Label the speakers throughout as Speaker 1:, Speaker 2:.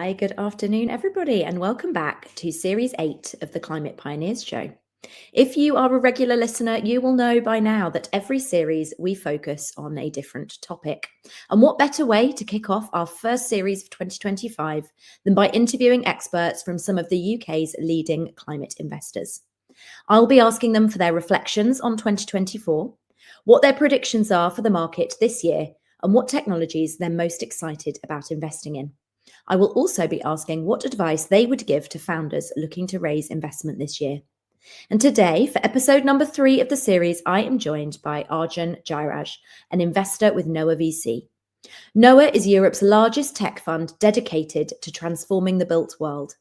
Speaker 1: Hi, good afternoon, everybody, and welcome back to Series 8 of the Climate Pioneers Show. If you are a regular listener, you will know by now that every series we focus on a different topic. And what better way to kick off our first series of 2025 than by interviewing experts from some of the UK's leading climate investors? I'll be asking them for their reflections on 2024, what their predictions are for the market this year, and what technologies they're most excited about investing in. I will also be asking what advice they would give to founders looking to raise investment this year. And today, for episode number 3 of the series, I am joined by Arjun Jairaj, an investor with Noah VC. Noah is Europe's largest tech fund dedicated to transforming the built world.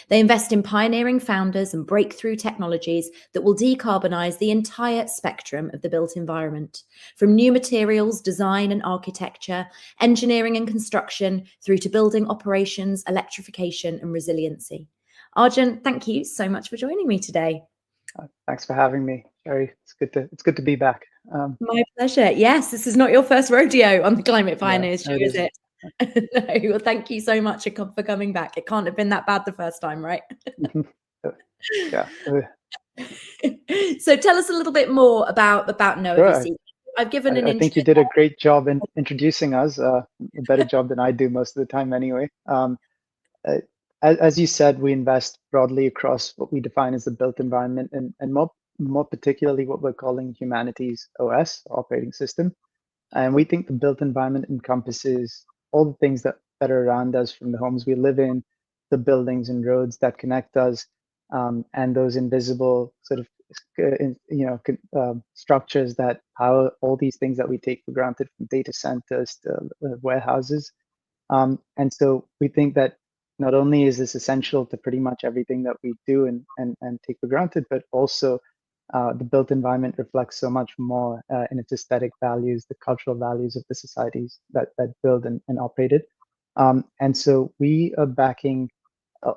Speaker 1: They invest in pioneering founders and breakthrough technologies that will decarbonise the entire spectrum of the built environment, from new materials, design and architecture, engineering and construction, through to building operations, electrification and resiliency. Arjun, thank you so much for joining me today.
Speaker 2: Thanks for having me, Sherry. It's good to be back.
Speaker 1: My pleasure. Yes, this is not your first rodeo on the Climate Pioneers Show, is it? No, well, thank you so much for coming back. It can't have been that bad the first time, right?
Speaker 2: Yeah.
Speaker 1: So tell us a little bit more about Noah
Speaker 2: Sure.
Speaker 1: VC. I've given an
Speaker 2: I think you did a great job in introducing us, a better job than I do most of the time anyway. As you said, we invest broadly across what we define as the built environment and more particularly what we're calling humanity's OS, operating system. And we think the built environment encompasses all the things that are around us, from the homes we live in, the buildings and roads that connect us, and those invisible sort of structures that power all these things that we take for granted, from data centers to warehouses. And so we think that not only is this essential to pretty much everything that we do and take for granted, but also the built environment reflects so much more in its aesthetic values, the cultural values of the societies that build and operate it. And so we are backing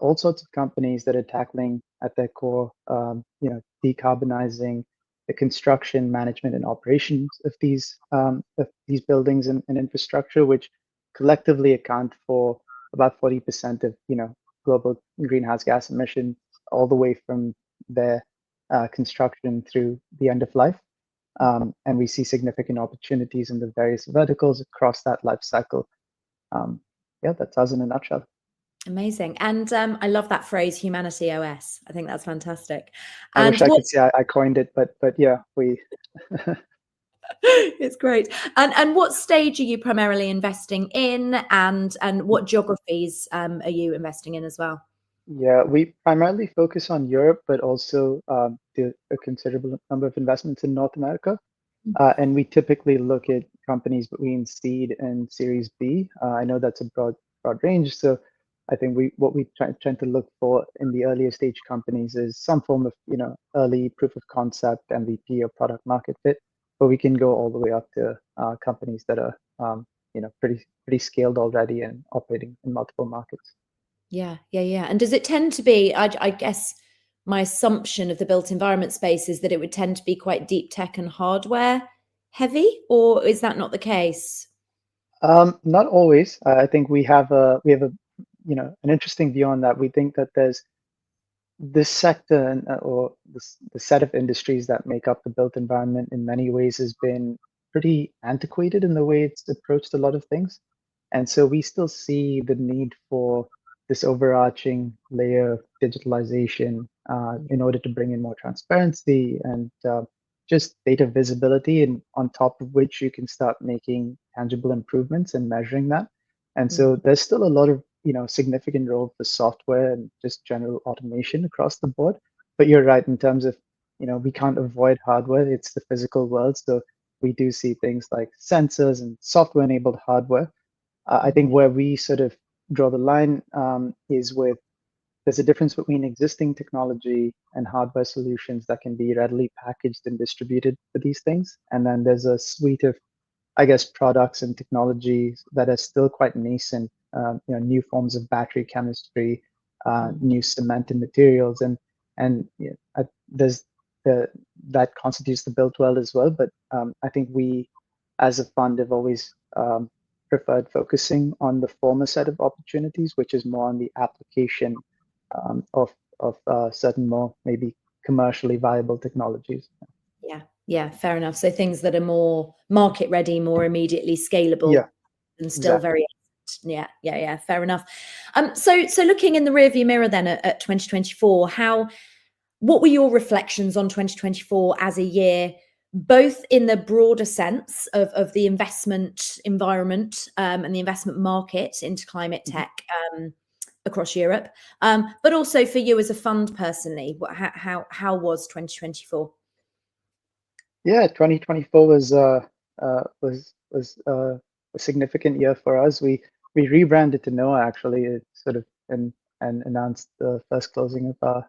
Speaker 2: all sorts of companies that are tackling at their core, decarbonizing the construction, management, and operations of these buildings and infrastructure, which collectively account for about 40% of global greenhouse gas emissions, all the way from their construction through the end of life. And we see significant opportunities in the various verticals across that life cycle. That's us in a nutshell.
Speaker 1: Amazing. And I love that phrase, humanity OS. I think that's fantastic.
Speaker 2: I wish I could say I coined it, but yeah, we.
Speaker 1: It's great. And what stage are you primarily investing in, and what geographies are you investing in as well?
Speaker 2: Yeah, we primarily focus on Europe, but also do a considerable number of investments in North America. And we typically look at companies between seed and Series B. I know that's a broad range. So I think what we try to look for in the earlier stage companies is some form of early proof of concept, MVP, or product market fit. But we can go all the way up to companies that are pretty scaled already and operating in multiple markets.
Speaker 1: Yeah. And does it tend to be, I guess my assumption of the built environment space is that it would tend to be quite deep tech and hardware heavy, or is that not the case?
Speaker 2: Not always. I think we have an interesting view on that. We think that there's this sector or the set of industries that make up the built environment in many ways has been pretty antiquated in the way it's approached a lot of things. And so we still see the need for this overarching layer of digitalization in order to bring in more transparency and just data visibility, and on top of which you can start making tangible improvements and measuring that. And so there's still a lot of significant role for software and just general automation across the board. But you're right in terms of we can't avoid hardware. It's the physical world, so we do see things like sensors and software-enabled hardware. I think where we sort of draw the line is with there's a difference between existing technology and hardware solutions that can be readily packaged and distributed for these things. And then there's a suite of, I guess, products and technologies that are still quite nascent, new forms of battery chemistry, new cement and materials. And there's that constitutes the built world as well. But I think we, as a fund, have always preferred focusing on the former set of opportunities, which is more on the application of certain more maybe commercially viable technologies.
Speaker 1: Yeah, fair enough. So things that are more market ready, more immediately scalable, and still
Speaker 2: exactly.
Speaker 1: very fair enough. So looking in the rearview mirror then at 2024, what were your reflections on 2024 as a year, both in the broader sense of the investment environment and the investment market into climate tech across Europe, but also for you as a fund personally? How was 2024?
Speaker 2: Yeah, 2024 was a significant year for us. We rebranded to NOAA actually. It sort of and announced the first closing of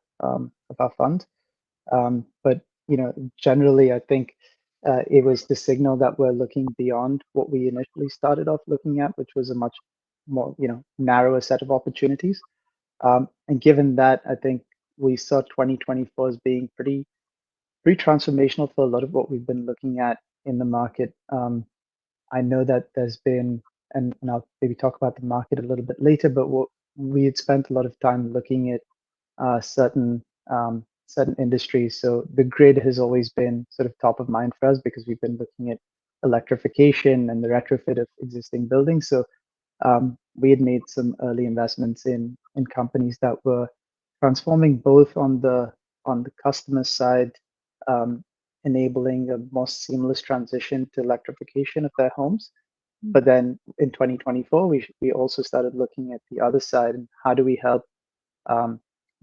Speaker 2: our fund. But generally, I think it was the signal that we're looking beyond what we initially started off looking at, which was a much more narrower set of opportunities. And given that, I think we saw 2024 as being pretty transformational for a lot of what we've been looking at in the market. I know that there's been, and I'll maybe talk about the market a little bit later, but we had spent a lot of time looking at certain industries. So the grid has always been sort of top of mind for us because we've been looking at electrification and the retrofit of existing buildings. So we had made some early investments in companies that were transforming both on the customer side, enabling a more seamless transition to electrification of their homes. But then in 2024, we also started looking at the other side and how do we help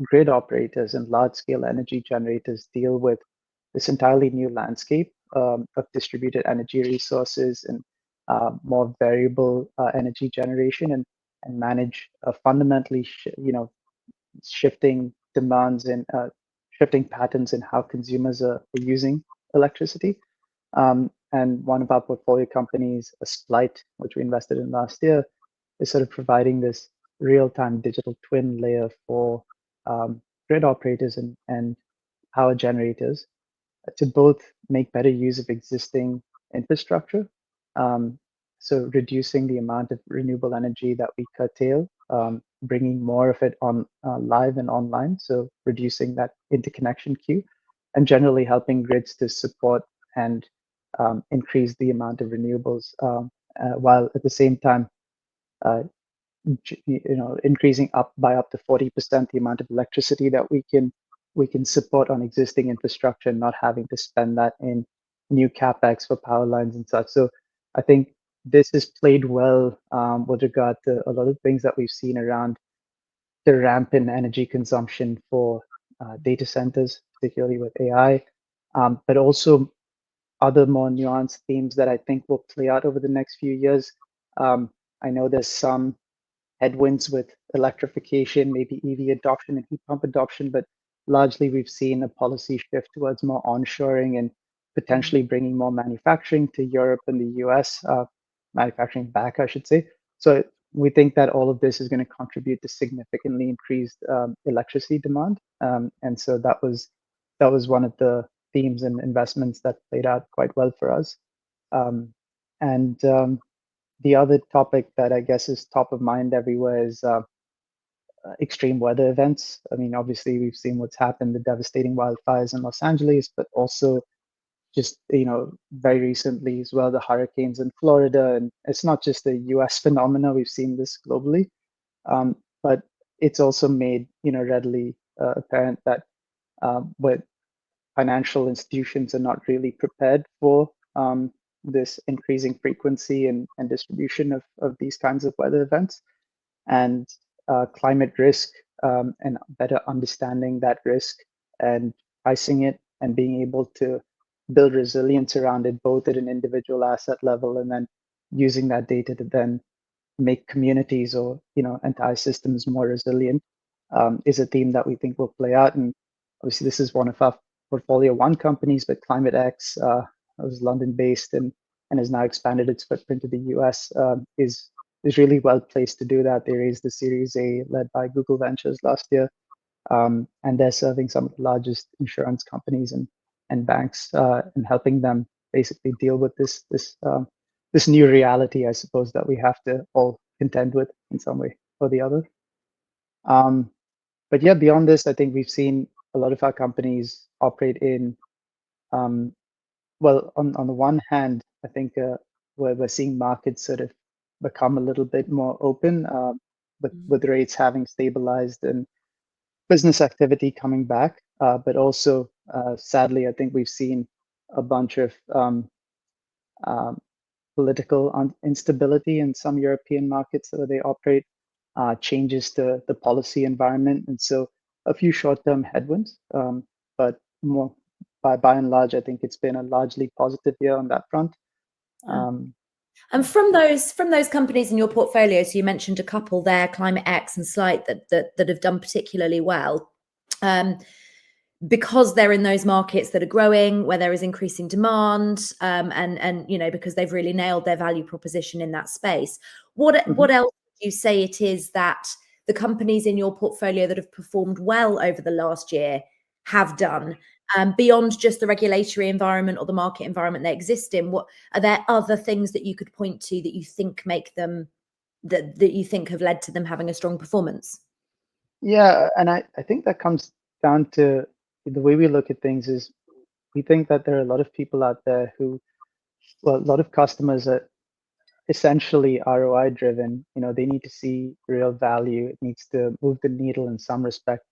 Speaker 2: grid operators and large-scale energy generators deal with this entirely new landscape of distributed energy resources and more variable energy generation and manage fundamentally, shifting demands and shifting patterns in how consumers are using electricity. And one of our portfolio companies, a Splight, which we invested in last year, is sort of providing this real-time digital twin layer for grid operators and power generators to both make better use of existing infrastructure, so reducing the amount of renewable energy that we curtail, bringing more of it on live and online, so reducing that interconnection queue, and generally helping grids to support and increase the amount of renewables, while at the same time increasing by up to 40% the amount of electricity that we can support on existing infrastructure and not having to spend that in new capex for power lines and such. So I think this has played well with regard to a lot of things that we've seen around the rampant energy consumption for data centers, particularly with AI, but also other more nuanced themes that I think will play out over the next few years. I know there's some headwinds with electrification, maybe EV adoption and heat pump adoption, but largely we've seen a policy shift towards more onshoring and potentially bringing more manufacturing to Europe and the US, manufacturing back, I should say. So we think that all of this is going to contribute to significantly increased electricity demand. And so that was one of the themes and investments that played out quite well for us. And the other topic that I guess is top of mind everywhere is extreme weather events. I mean, obviously, we've seen what's happened, the devastating wildfires in Los Angeles, but also just, very recently as well, the hurricanes in Florida. And it's not just a US phenomena, we've seen this globally. But it's also made, readily apparent that what financial institutions are not really prepared for this increasing frequency and distribution of these kinds of weather events, and climate risk, and better understanding that risk and pricing it and being able to build resilience around it, both at an individual asset level and then using that data to then make communities or entire systems more resilient, is a theme that we think will play out. And obviously this is one of our portfolio one companies, but Climate X was London based and has now expanded its footprint to the US, is really well placed to do that. They raised the Series A led by Google Ventures last year, and they're serving some of the largest insurance companies and banks, and helping them basically deal with this this new reality, I suppose, that we have to all contend with in some way or the other. But yeah, beyond this, I think we've seen a lot of our companies operate in, well, on the one hand, I think we're seeing markets sort of become a little bit more open, with rates having stabilized and business activity coming back. But also, sadly, I think we've seen a bunch of um, political instability in some European markets where they operate, changes to the policy environment, and so a few short-term headwinds. But more by and large, I think it's been a largely positive year on that front.
Speaker 1: And from those companies in your portfolio, so you mentioned a couple there, Climate X and Slight, that have done particularly well. Because they're in those markets that are growing, where there is increasing demand, and because they've really nailed their value proposition in that space. What else would you say it is that the companies in your portfolio that have performed well over the last year have done, beyond just the regulatory environment or the market environment they exist in? What are there other things that you could point to that you think make them that you think have led to them having a strong performance?
Speaker 2: Yeah, and I think that comes down to the way we look at things is we think that there are a lot of people out there who, well, a lot of customers are essentially ROI driven. They need to see real value. It needs to move the needle in some respect,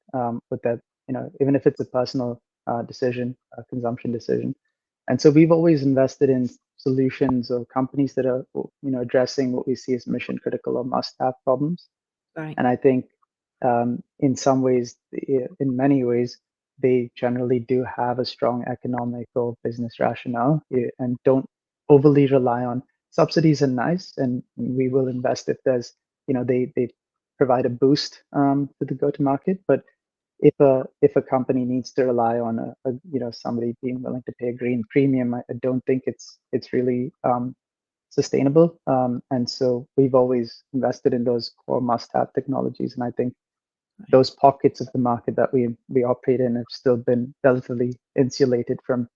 Speaker 2: with that, even if it's a personal decision, a consumption decision. And so we've always invested in solutions or companies that are, addressing what we see as mission critical or must have problems.
Speaker 1: Right.
Speaker 2: And I think in some ways, in many ways, they generally do have a strong economic or business rationale, and don't overly rely on subsidies. Are nice, and we will invest if there's, they provide a boost to the go-to-market. But if a company needs to rely on somebody being willing to pay a green premium, I don't think it's really sustainable. And so we've always invested in those core must-have technologies, and I think those pockets of the market that we operate in have still been relatively insulated from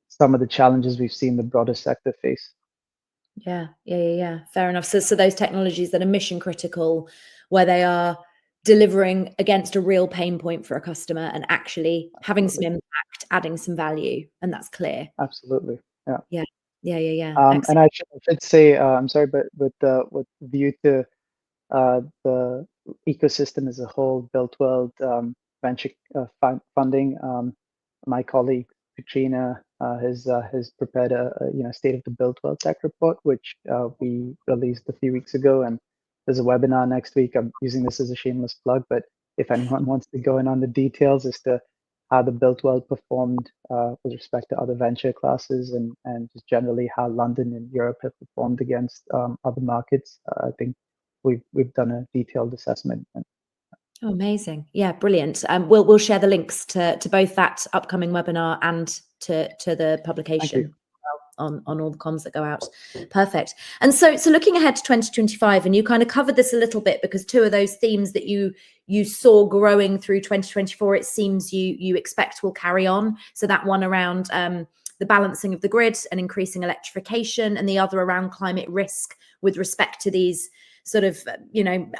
Speaker 2: some of the challenges we've seen the broader sector face.
Speaker 1: Yeah. Fair enough. So those technologies that are mission critical, where they are delivering against a real pain point for a customer and actually having some impact, adding some value, and that's clear.
Speaker 2: Absolutely. Yeah.
Speaker 1: Yeah.
Speaker 2: And I should say, I'm sorry, but with view to the ecosystem as a whole, Built World venture funding. My colleague Katrina has prepared a state of the Built World tech report, which we released a few weeks ago, and there's a webinar next week. I'm using this as a shameless plug, but if anyone wants to go in on the details as to how the Built World performed with respect to other venture classes, and just generally how London and Europe have performed against other markets, I think we've done a detailed assessment.
Speaker 1: Oh, amazing. Yeah, brilliant. We'll share the links to both that upcoming webinar and to the publication on all the comms that go out. Perfect. And so looking ahead to 2025, and you kind of covered this a little bit, because two of those themes that you saw growing through 2024, it seems you expect will carry on. So that one around the balancing of the grid and increasing electrification, and the other around climate risk with respect to these sort of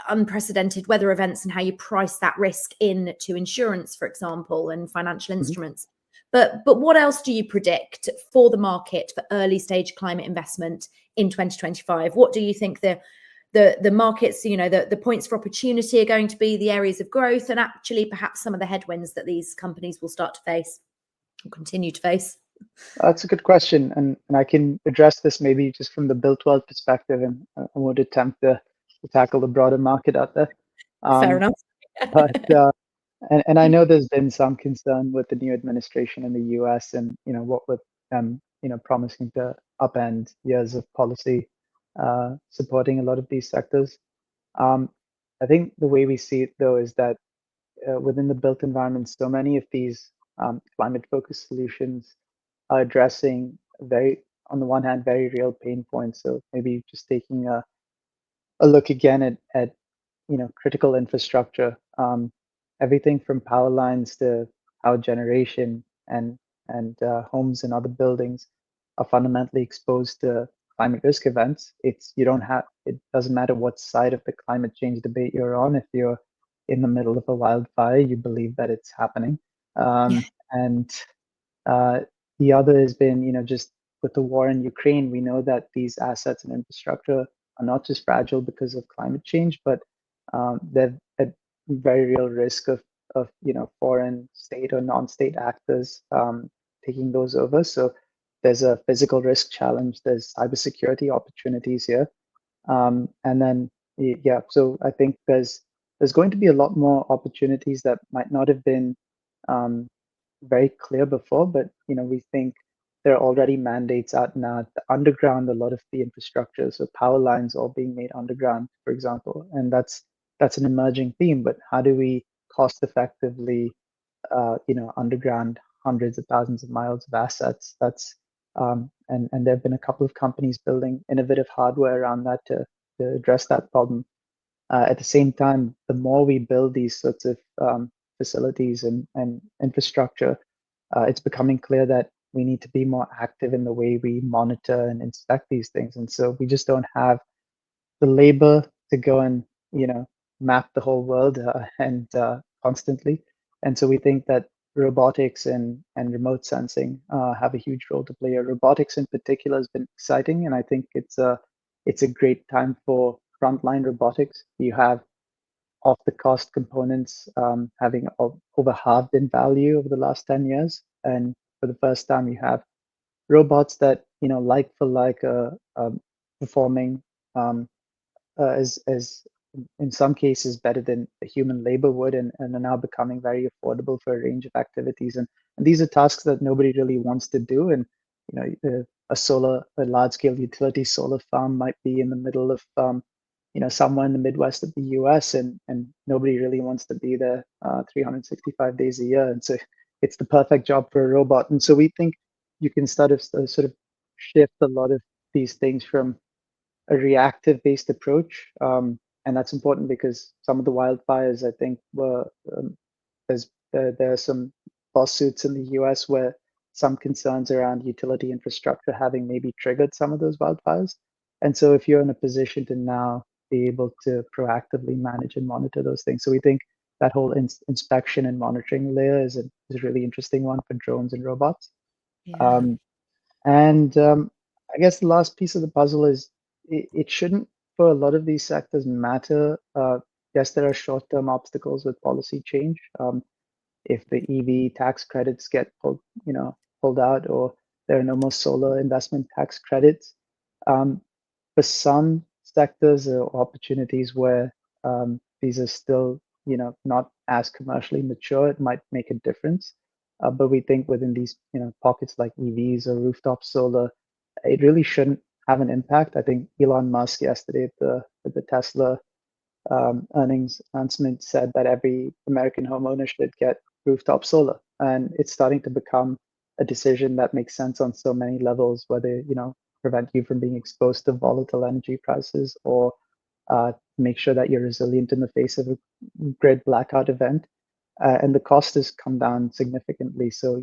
Speaker 1: unprecedented weather events and how you price that risk in to insurance, for example, and financial instruments. But what else do you predict for the market for early stage climate investment in 2025? What do you think the markets, the points for opportunity are going to be, the areas of growth, and actually perhaps some of the headwinds that these companies will start to face or continue to face?
Speaker 2: That's a good question, and I can address this maybe just from the Built World perspective, and I won't attempt to tackle the broader market out there.
Speaker 1: Fair enough.
Speaker 2: But and I know there's been some concern with the new administration in the U.S. and what with them promising to upend years of policy supporting a lot of these sectors. I think the way we see it though is that within the built environment, so many of these climate-focused solutions are addressing on the one hand, very real pain points. So maybe just taking a look again at critical infrastructure, everything from power lines to power generation, and homes and other buildings are fundamentally exposed to climate risk events. It doesn't matter what side of the climate change debate you're on. If you're in the middle of a wildfire, you believe that it's happening.
Speaker 1: Yeah.
Speaker 2: And the other has been, just with the war in Ukraine, we know that these assets and infrastructure are not just fragile because of climate change, but they're at very real risk of foreign state or non-state actors taking those over. So there's a physical risk challenge. There's cybersecurity opportunities here, and then yeah. So I think there's going to be a lot more opportunities that might not have been um, very clear before, but we think there are already mandates out now. The underground, a lot of the infrastructure, so power lines all being made underground, for example, and that's an emerging theme. But how do we cost effectively, underground hundreds of thousands of miles of assets? That's and there have been a couple of companies building innovative hardware around that to address that problem. At the same time, the more we build these sorts of facilities and infrastructure, it's becoming clear that we need to be more active in the way we monitor and inspect these things. And so we just don't have the labor to go and map the whole world and constantly. And so we think that robotics and remote sensing have a huge role to play. Robotics in particular has been exciting, and I think it's a great time for frontline robotics. You have off the cost components having over halved in value over the last 10 years. And for the first time, you have robots that, like for like, performing as in some cases better than human labor would, and are now becoming very affordable for a range of activities. And these are tasks that nobody really wants to do. And a large scale utility solar farm might be in the middle of somewhere in the Midwest of the U.S. and nobody really wants to be there 365 days a year. And so it's the perfect job for a robot. And so we think you can sort of shift a lot of these things from a reactive based approach. And that's important because some of the wildfires, I think, were there are some lawsuits in the US where some concerns around utility infrastructure having maybe triggered some of those wildfires. And so if you're in a position to now be able to proactively manage and monitor those things. So we think that whole inspection and monitoring layer is a really interesting one for drones and robots.
Speaker 1: Yeah.
Speaker 2: Um, and I guess the last piece of the puzzle is it shouldn't, for a lot of these sectors, matter. Yes, there are short-term obstacles with policy change. If the EV tax credits get pulled out, or there are no more solar investment tax credits, um, for some sectors or opportunities where these are still, not as commercially mature, it might make a difference. But we think within these, pockets like EVs or rooftop solar, it really shouldn't have an impact. I think Elon Musk yesterday at the Tesla earnings announcement said that every American homeowner should get rooftop solar, and it's starting to become a decision that makes sense on so many levels, whether prevent you from being exposed to volatile energy prices, or make sure that you're resilient in the face of a grid blackout event. And the cost has come down significantly. So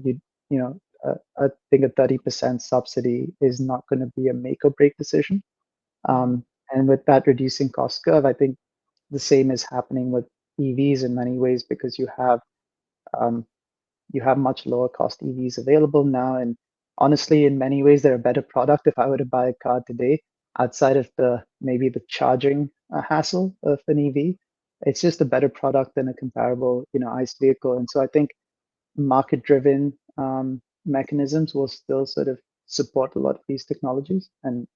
Speaker 2: I think a 30% subsidy is not going to be a make or break decision. And with that reducing cost curve, I think the same is happening with EVs in many ways, because um, you have much lower cost EVs available now. And honestly, in many ways, they're a better product. If I were to buy a car today, outside of maybe the charging hassle of an EV, it's just a better product than a comparable, ICE vehicle. And so I think market-driven mechanisms will still sort of support a lot of these technologies, and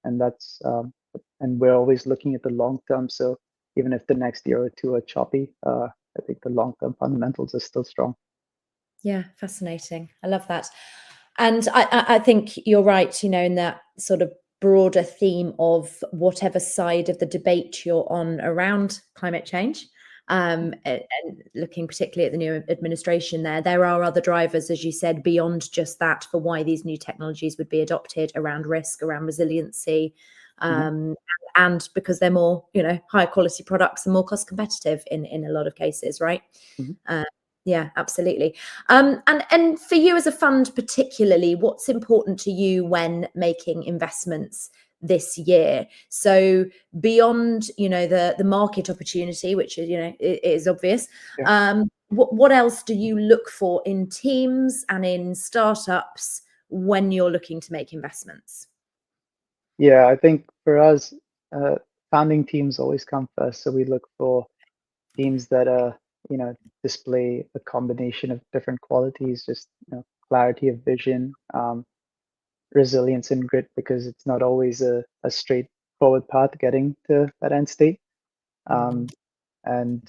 Speaker 2: we're always looking at the long term. So even if the next year or two are choppy, I think the long-term fundamentals are still strong.
Speaker 1: Yeah, fascinating. I love that. And I think you're right, in that sort of broader theme of whatever side of the debate you're on around climate change. And looking particularly at the new administration there are other drivers, as you said, beyond just that, for why these new technologies would be adopted, around risk, around resiliency, and because they're more, higher quality products and more cost competitive in a lot of cases, right?
Speaker 2: Mhm.
Speaker 1: Yeah, absolutely. And for you as a fund particularly, what's important to you when making investments this year. So beyond, the market opportunity, which is, it is obvious,
Speaker 2: Yeah.
Speaker 1: what else do you look for in teams and in startups when you're looking to make investments?
Speaker 2: Yeah, I think for us, founding teams always come first. So we look for teams that display a combination of different qualities, just clarity of vision, resilience and grit, because it's not always a straightforward path getting to that end state.
Speaker 1: Mm.
Speaker 2: And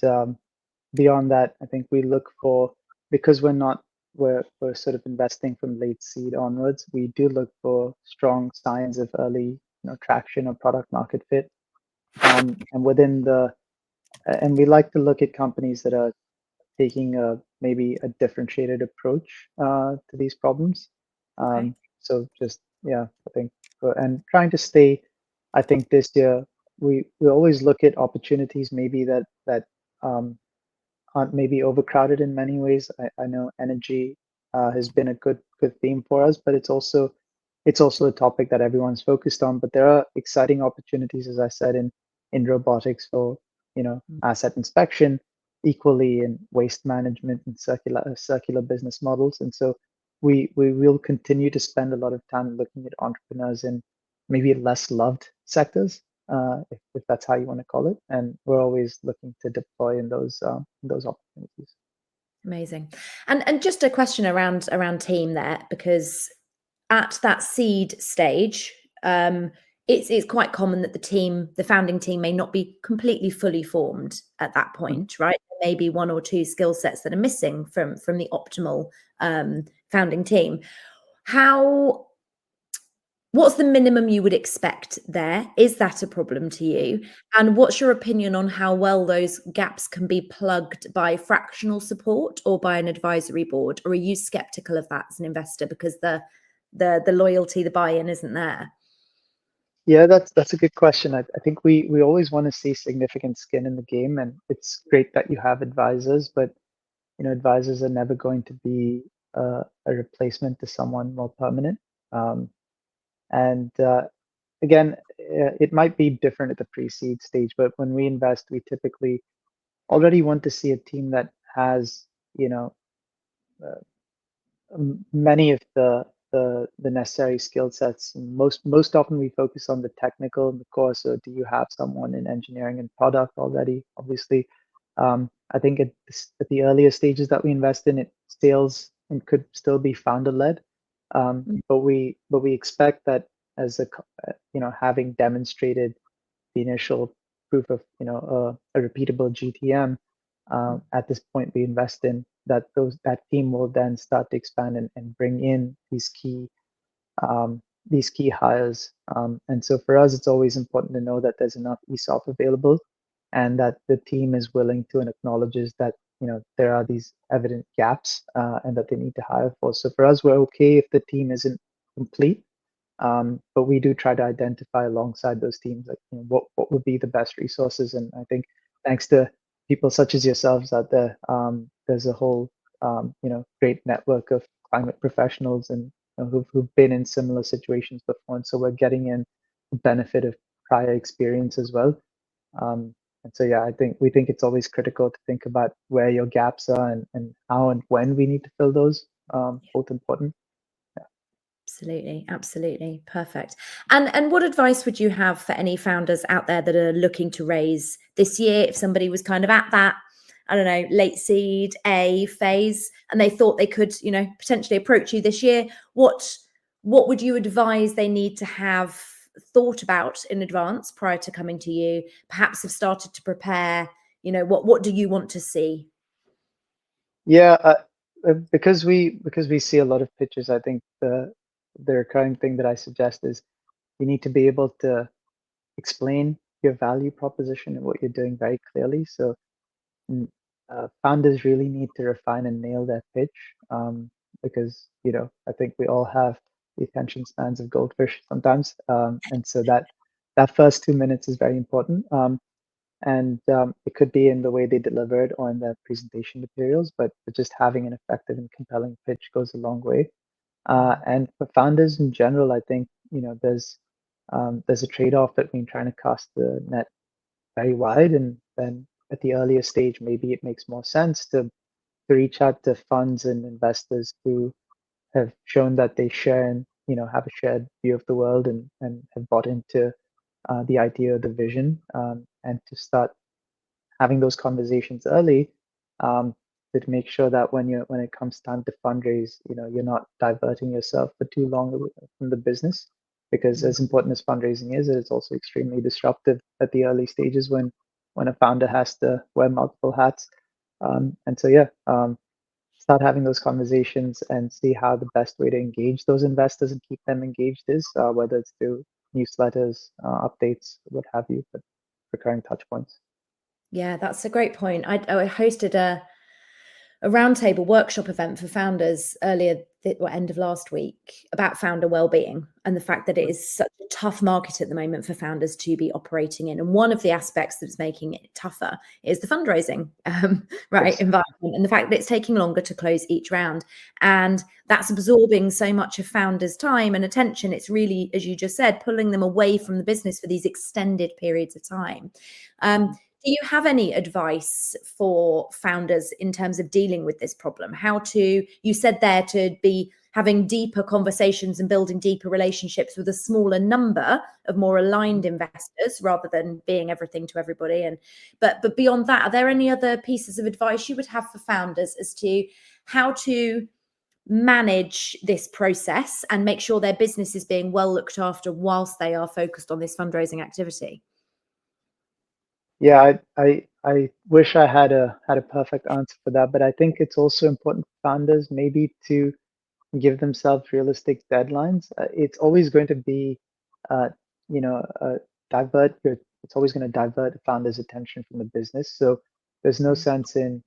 Speaker 2: beyond that, I think we look for, because we're sort of investing from late seed onwards, we do look for strong signs of early traction or product market fit. And we like to look at companies that are taking maybe a differentiated approach to these problems.
Speaker 1: Okay.
Speaker 2: So just yeah, I think and trying to stay. I think this year we always look at opportunities maybe that um, aren't maybe overcrowded in many ways. I know energy has been a good theme for us, but it's also a topic that everyone's focused on. But there are exciting opportunities, as I said, in robotics for asset inspection, equally in waste management and circular business models. And so we will continue to spend a lot of time looking at entrepreneurs in maybe less loved sectors, if that's how you want to call it. And we're always looking to deploy in those opportunities.
Speaker 1: Amazing. And just a question around team there, because at that seed stage, it's quite common that the founding team may not be completely fully formed at that
Speaker 2: Mhm.
Speaker 1: point, right? There may be one or two skill sets that are missing from the optimal founding team. What's the minimum you would expect there? Is that a problem to you? And what's your opinion on how well those gaps can be plugged by fractional support or by an advisory board? Or are you skeptical of that as an investor because the loyalty, the buy-in isn't there?
Speaker 2: Yeah, that's a good question. I think we always want to see significant skin in the game, and it's great that you have advisors, but advisors are never going to be a replacement to someone more permanent. And again, it might be different at the pre-seed stage, but when we invest, we typically already want to see a team that has, uh, many of the necessary skill sets. Most often we focus on the technical and the core. So do you have someone in engineering and product already? Obviously, I think at the earlier stages that we invest in, it sales and could still be founder led.
Speaker 1: Mm,
Speaker 2: But we expect that as having demonstrated the initial proof of a repeatable GTM,
Speaker 1: mm,
Speaker 2: at this point we invest in that team will then start to expand and bring in um, these key hires. And so for us, it's always important to know that there's enough ESOP available, and that the team is willing to and acknowledges that there are these evident gaps, and that they need to hire for. So for us, we're okay if the team isn't complete, but we do try to identify alongside those teams, like what would be the best resources. And I think thanks to people such as yourselves out there, there's a whole great network of climate professionals and who've been in similar situations before, and so we're getting in the benefit of prior experience as well. And so yeah, I think we think it's always critical to think about where your gaps are and how and when we need to fill those. Both important.
Speaker 1: absolutely, absolutely. Perfect. And what advice would you have for any founders out there that are looking to raise this year? If somebody was kind of at that, I don't know, late seed A phase, and they thought they could, potentially approach you this year, what would you advise they need to have thought about in advance prior to coming to you? Perhaps have started to prepare. What do you want to see?
Speaker 2: Yeah, because we see a lot of pitches, I think the recurring thing that I suggest is you need to be able to explain your value proposition and what you're doing very clearly. So mm, founders really need to refine and nail their pitch, because I think we all have the attention spans of goldfish sometimes, and so that first 2 minutes is very important. And it could be in the way they deliver it or in their presentation materials, but just having an effective and compelling pitch goes a long way.
Speaker 1: Mm,
Speaker 2: And for founders in general, I think there's there's a trade-off between trying to cast the net very wide, and then at the earlier stage, maybe it makes more sense to reach out to funds and investors who have shown that they share and have a shared view of the world, and have bought into the idea, the vision, and to start having those conversations early, to make sure that when it comes time to fundraise, you're not diverting yourself for too long from the business, because as important as fundraising is, it's also extremely disruptive at the early stages when a founder has to wear multiple hats. And so start having those conversations and see how the best way to engage those investors and keep them engaged is, whether it's through newsletters, updates, what have you, but recurring touch points.
Speaker 1: Yeah, that's a great point. I hosted a roundtable workshop event for founders earlier, end of last week, about founder well-being and the fact that it is such a tough market at the moment for founders to be operating in. And one of the aspects that's making it tougher is the fundraising
Speaker 2: Yes.
Speaker 1: environment, and the fact that it's taking longer to close each round. And that's absorbing so much of founders' time and attention. It's really, as you just said, pulling them away from the business for these extended periods of time. Do you have any advice for founders in terms of dealing with this problem? How to, you said there, to be having deeper conversations and building deeper relationships with a smaller number of more aligned investors rather than being everything to everybody. And but beyond that, are there any other pieces of advice you would have for founders as to how to manage this process and make sure their business is being well looked after whilst they are focused on this fundraising activity?
Speaker 2: Yeah, I wish I had a perfect answer for that, but I think it's also important for founders maybe to give themselves realistic deadlines. It's always going to be, uh, you know, uh, it's always going to divert the founder's attention from the business. So there's no sense in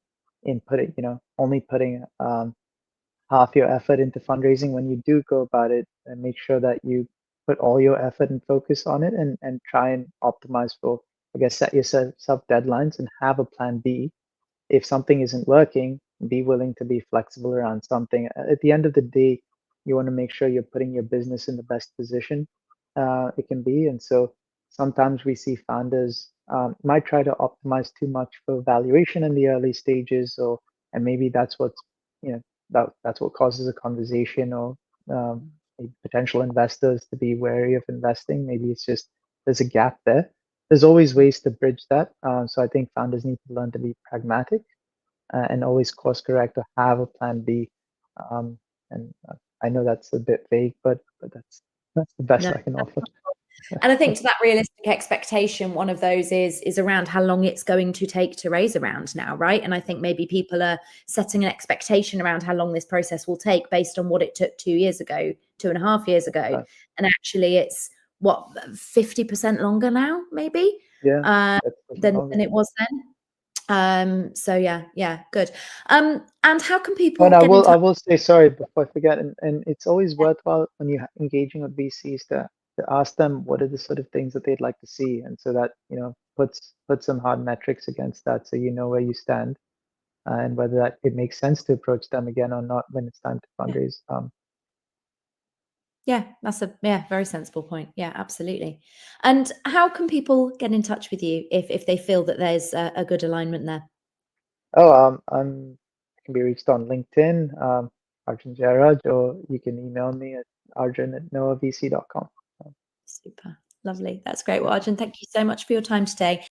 Speaker 2: putting, only putting half your effort into fundraising when you do go about it, and make sure that you put all your effort and focus on it, and try and optimize for, I guess, set yourself deadlines and have a plan B. If something isn't working, be willing to be flexible around something. At the end of the day, you want to make sure you're putting your business in the best position it can be. And so sometimes we see founders might try to optimize too much for valuation in the early stages, or and maybe that's what's that's what causes a conversation, or maybe potential investors to be wary of investing. Maybe it's just there's a gap there. There's always ways to bridge that. So I think founders need to learn to be pragmatic, and always course correct or have a plan B. And I know that's a bit vague, but that's the best I can offer.
Speaker 1: And I think to that realistic expectation, one of those is around how long it's going to take to raise a round now, right? And I think maybe people are setting an expectation around how long this process will take based on what it took 2 years ago, 2.5 years ago. And actually it's 50% longer now, maybe,
Speaker 2: Yeah,
Speaker 1: than it was then. So yeah, good. And how can people
Speaker 2: But I
Speaker 1: get in
Speaker 2: will
Speaker 1: touch?
Speaker 2: say, sorry before I forget, and it's always worthwhile when you're engaging with VCs to ask them what are the sort of things that they'd like to see, and so that puts some hard metrics against that, so you know where you stand, and whether that it makes sense to approach them again or not when it's time to fundraise.
Speaker 1: Yeah, that's a very sensible point. Yeah, absolutely. And how can people get in touch with you if they feel that there's a good alignment there?
Speaker 2: I can be reached on LinkedIn, Arjun Jairaj, or you can email me at arjun@noavc.com.
Speaker 1: Super. Lovely. That's great. Well, Arjun, thank you so much for your time today.